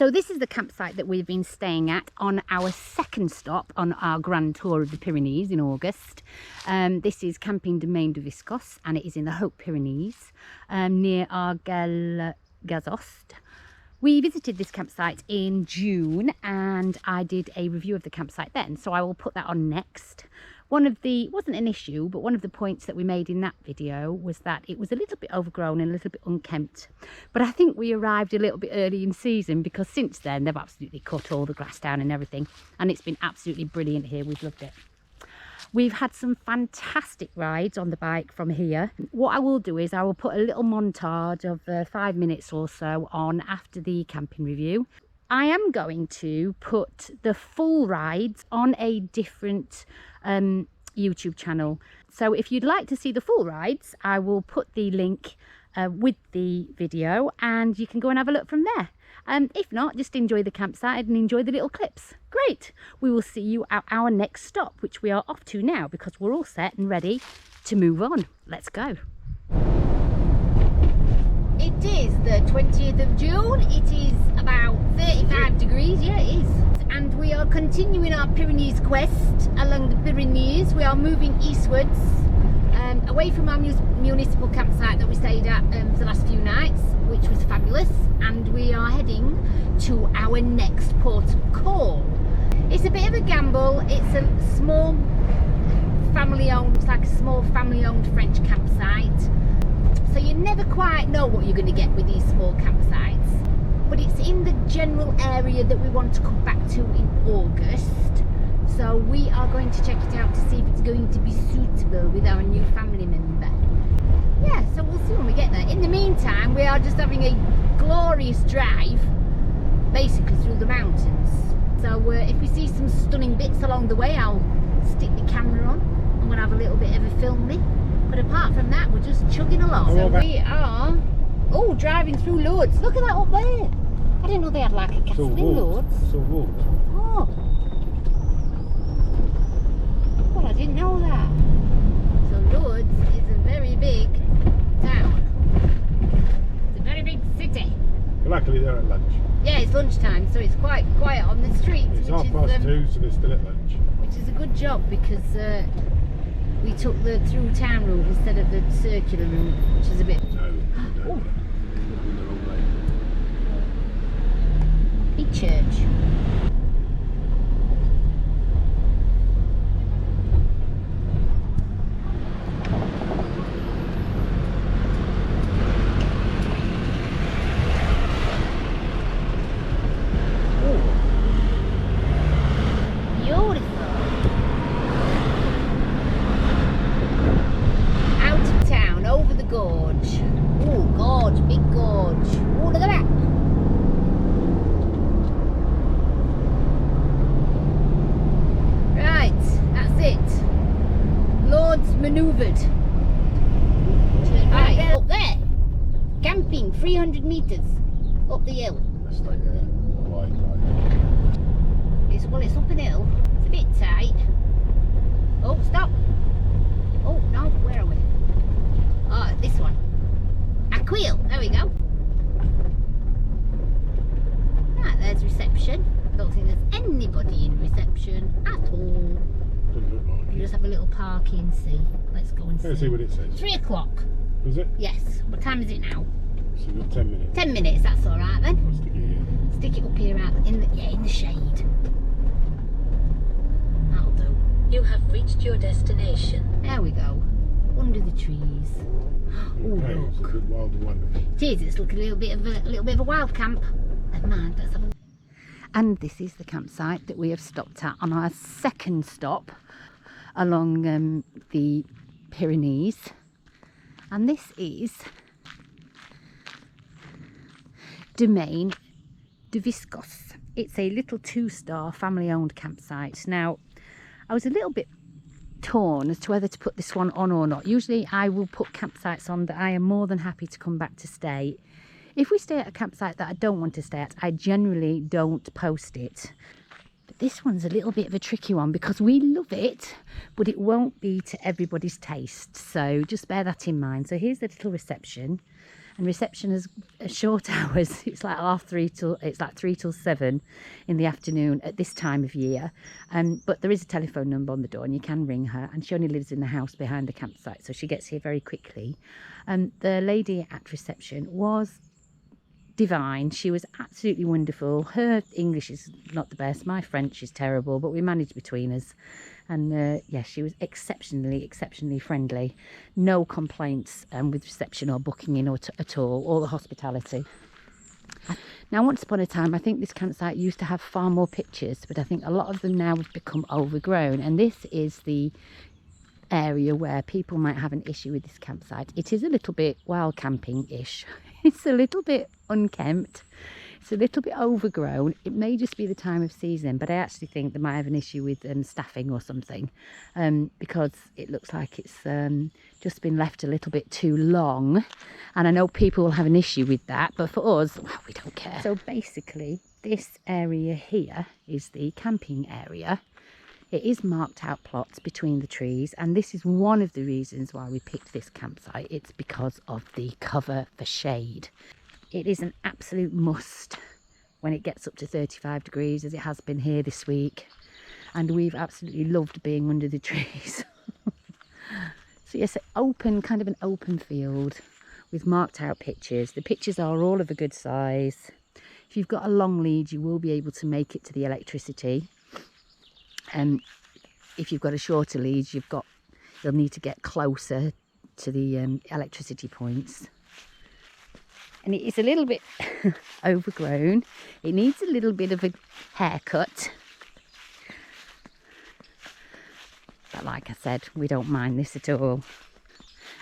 So this is the campsite that we've been staying at on our second stop on our grand tour of the Pyrenees in August. This is camping Domaine Du Viscos, and it is in the Haute Pyrenees near Argelès Gazost. We visited this campsite in June and I did a review of the campsite then, so I will put that on next. Wasn't an issue, but one of the points that we made in that video was that it was a little bit overgrown and a little bit unkempt. But I think we arrived a little bit early in season, because since then they've absolutely cut all the grass down and everything, and it's been absolutely brilliant here. We've loved it. We've had some fantastic rides on the bike from here. What I will do is I will put a little montage of 5 minutes or so on after the camping review. I am going to put the full rides on a different YouTube channel. So if you'd like to see the full rides, I will put the link with the video and you can go and have a look from there. If not, just enjoy the campsite and enjoy the little clips. Great! We will see you at our next stop, which we are off to now because we're all set and ready to move on. Let's go. It is the 20th of June. It is about 35 degrees. Yeah, it is. And we are continuing our Pyrenees quest along the Pyrenees. We are moving eastwards, away from our municipal campsite that we stayed at for the last few nights, which was fabulous. And we are heading to our next port of call. It's a bit of a gamble. It's a small family-owned, it's like a small family-owned French campsite. So you never quite know what you're going to get with these small campsites. But it's in the general area that we want to come back to in August. So we are going to check it out to see if it's going to be suitable with our new family member. Yeah, so we'll see when we get there. In the meantime, we are just having a glorious drive, basically through the mountains. So if we see some stunning bits along the way, I'll stick the camera on and we'll have a little bit of a filming. But apart from that, we're just chugging along. So we are, driving through Lourdes. Look at that up there. I didn't know they had like a castle in Lourdes. So what? Oh. Well, I didn't know that. So Lourdes is a very big town. It's a very big city. Luckily they're at lunch. Yeah, it's lunchtime, so it's quite quiet on the streets. It's 2:30, so they're still at lunch. Which is a good job because we took the through town route instead of the circular route, which is a bit... No, Big church. Manoeuvred. Right, up there. Camping 300 metres up the hill. That's like a wide drive. It's up an hill. It's a bit tight. Oh, stop. Oh, no, where are we? Oh, this one. Aquil, there we go. Right, there's reception. I don't think there's anybody in reception at all. We'll just have a little parky and see. Let's go and see. Let's see what it says. 3 o'clock. Was it? Yes. What time is it now? So we've got 10 minutes. 10 minutes, that's alright then. I'll stick it here. Stick it up here out in the shade. That'll do. You have reached your destination. There we go. Under the trees. Oh, Okay, it's a look. good, wild and wonderful. It is. It's looking a little bit of a wild camp. Never mind. Let's have a look. And this is the campsite that we have stopped at on our second stop along the Pyrenees, and this is Domaine Du Viscos. It's a little 2-star family-owned campsite. Now, I was a little bit torn as to whether to put this one on or not. Usually I will put campsites on that I am more than happy to come back to stay. If we stay at a campsite that I don't want to stay at, I generally don't post it. But this one's a little bit of a tricky one because we love it, but it won't be to everybody's taste. So just bear that in mind. So here's the little reception. and reception is short hours. It's like 3 till 7 in the afternoon at this time of year. But there is a telephone number on the door and you can ring her, and she only lives in the house behind the campsite, so she gets here very quickly. The lady at reception was divine. She was absolutely wonderful. Her English is not the best, my French is terrible, but we managed between us. And yeah, she was exceptionally friendly. No complaints with reception or booking in at all the hospitality. Now, once upon a time, I think this campsite used to have far more pictures, but I think a lot of them now have become overgrown, and this is the area where people might have an issue with this campsite. It is a little bit wild camping-ish. It's a little bit unkempt. It's a little bit overgrown. It may just be the time of season, but I actually think they might have an issue with staffing or something, because it looks like it's just been left a little bit too long. And I know people will have an issue with that, but for us, well, we don't care. So basically, this area here is the camping area. It is marked out plots between the trees, and this is one of the reasons why we picked this campsite. It's because of the cover for shade. It is an absolute must when it gets up to 35 degrees, as it has been here this week, and we've absolutely loved being under the trees. So yes, kind of an open field with marked out pitches. The pitches are all of a good size. If you've got a long lead, you will be able to make it to the electricity. If you've got a shorter lead, you'll need to get closer to the electricity points. And it is a little bit overgrown. It needs a little bit of a haircut. But like I said, we don't mind this at all.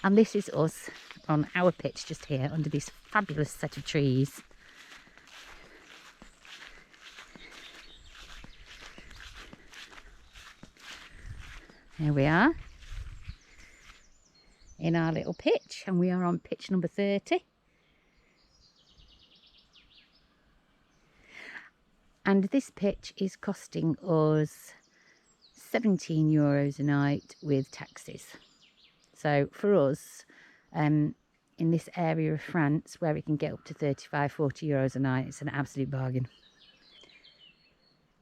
And this is us on our pitch just here under this fabulous set of trees. There we are in our little pitch, and we are on pitch number 30. And this pitch is costing us €17 a night with taxes. So for us, in this area of France where we can get up to 35, 40 euros a night, it's an absolute bargain.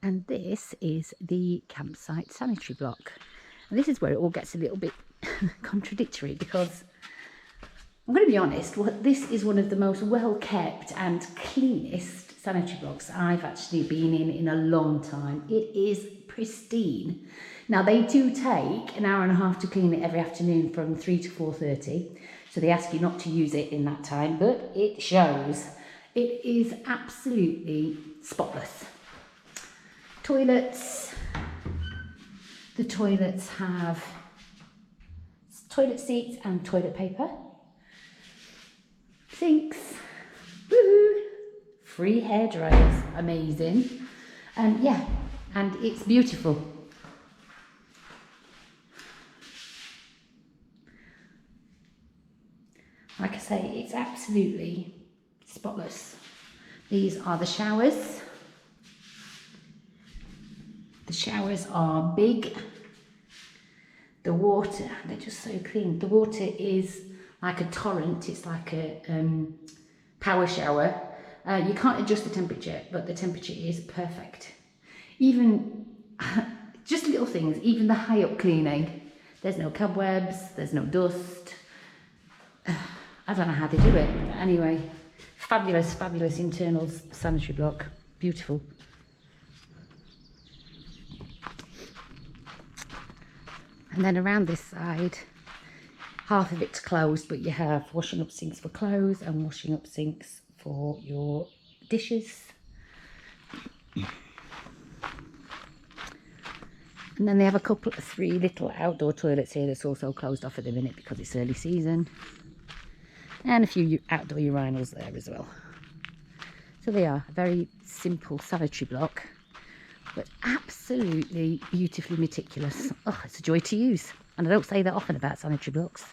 And this is the campsite sanitary block. And this is where it all gets a little bit contradictory, because I'm going to be honest, this is one of the most well kept and cleanest sanitary blocks I've actually been in a long time. It is pristine. Now, they do take an hour and a half to clean it every afternoon from 3 to 4:30, so they ask you not to use it in that time, but it shows. It is absolutely spotless. Toilets. The toilets have toilet seats and toilet paper. Sinks. Woohoo! Free hair dryers. Amazing. And yeah, and it's beautiful. Like I say, it's absolutely spotless. These are the showers. The showers are big. The water, they're just so clean. The water is like a torrent. It's like a power shower. You can't adjust the temperature, but the temperature is perfect. Even, just little things, even the high up cleaning. There's no cobwebs, there's no dust. I don't know how they do it. But anyway, fabulous, fabulous internal sanitary block. Beautiful. And then around this side, half of it's closed, but you have washing up sinks for clothes and washing up sinks for your dishes. And then they have 3 little outdoor toilets here that's also closed off at the minute because it's early season. And a few outdoor urinals there as well. So they are a very simple sanitary block, but absolutely beautifully meticulous. Oh, it's a joy to use. And I don't say that often about sanitary blocks.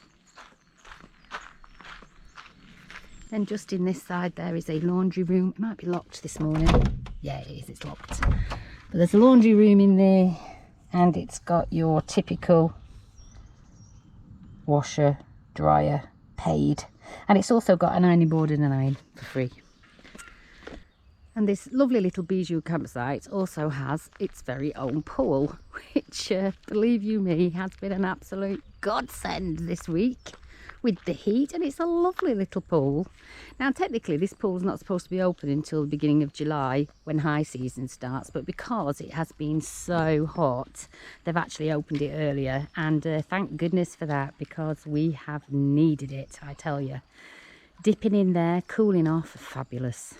Then just in this side there is a laundry room. It might be locked this morning. Yeah, it is, it's locked. But there's a laundry room in there, and it's got your typical washer, dryer, paid. And it's also got an ironing board and an iron for free. And this lovely little bijou campsite also has its very own pool, which, believe you me, has been an absolute godsend this week with the heat. And it's a lovely little pool. Now, technically, this pool's not supposed to be open until the beginning of July when high season starts. But because it has been so hot, they've actually opened it earlier. And thank goodness for that, because we have needed it, I tell you. Dipping in there, cooling off, fabulous.